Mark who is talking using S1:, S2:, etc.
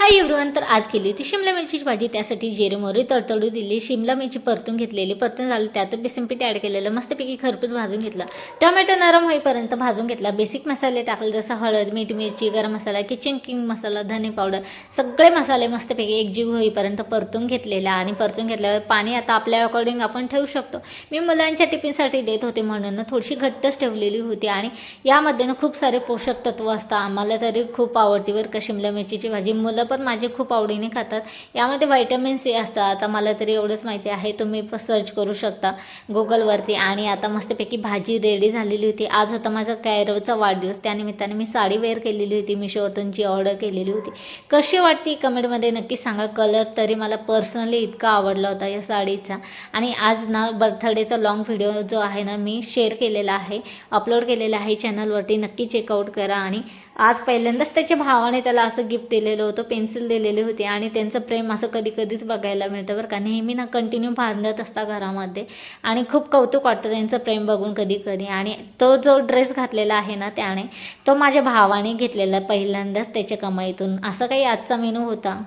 S1: Hi everyone. तर आज केली होती शिमला मिरचीची भाजी. त्यासाठी जिरे मोहरी तडतडू दिली, शिमला मिरची परतून घेतलेली, परतून झालं त्यात बेसन पीठ ॲड केलेलं, मस्तपैकी खरपूस भाजून घेतलं. टोमॅटो नरम होईपर्यंत भाजून घेतला. बेसिक मसाले टाकले जसं हळद, मीठ, मिरची, गरम मसाला, किचन किंग मसाला, धने पावडर, सगळे मसाले मस्तपैकी एकजीव होईपर्यंत परतून घेतलेला. आणि परतून घेतल्यावर पाणी आता आपल्या अकॉर्डिंग आपण ठेवू शकतो. मी मुलांच्या टिफिनसाठी देत होते म्हणून थोडीशी घट्टच ठेवलेली होती. आणि यामध्ये खूप सारे पोषक तत्व असतात. आम्हाला तरी खूप आवडते बरं का शिमला मिरचीची भाजी. मुलं पण माझे खूप आवडीने खातात. यामध्ये व्हिटॅमिन सी असतं. आता मला तरी एवढंच माहिती आहे, तुम्ही पण सर्च करू शकता गुगलवरती. आणि आता मस्तपैकी भाजी रेडी झालेली होती. आज होता माझा कैरवचा वाढदिवस, त्यानिमित्ताने मी साडी वेअर केलेली होती, मिशोवरतून जी ऑर्डर केलेली होती. कशी वाटते कमेंटमध्ये नक्की सांगा. कलर तरी मला पर्सनली इतका आवडला होता या साडीचा. आणि आज ना बर्थडेचा लॉंग व्हिडिओ जो आहे ना मी शेअर केलेला आहे, अपलोड केलेला आहे चॅनलवरती, नक्की चेकआउट करा. आणि आज पहिल्यांदाच त्याच्या भावाने त्याला असं गिफ्ट दिलेलं होतं, पेन्सिल दिलेली होती. आणि त्यांचं प्रेम असं कधी कधीच बघायला मिळतं बरं का. नेहमी ना कंटिन्यू भांडत असतात घरामध्ये. आणि खूप कौतुक वाटतं त्यांचं प्रेम बघून कधी कधी. आणि तो जो ड्रेस घातलेला आहे ना त्याने, तो माझ्या भावाने घेतलेला पहिल्यांदाच त्याच्या कमाईतून. असं काही आजचा मेनू होता.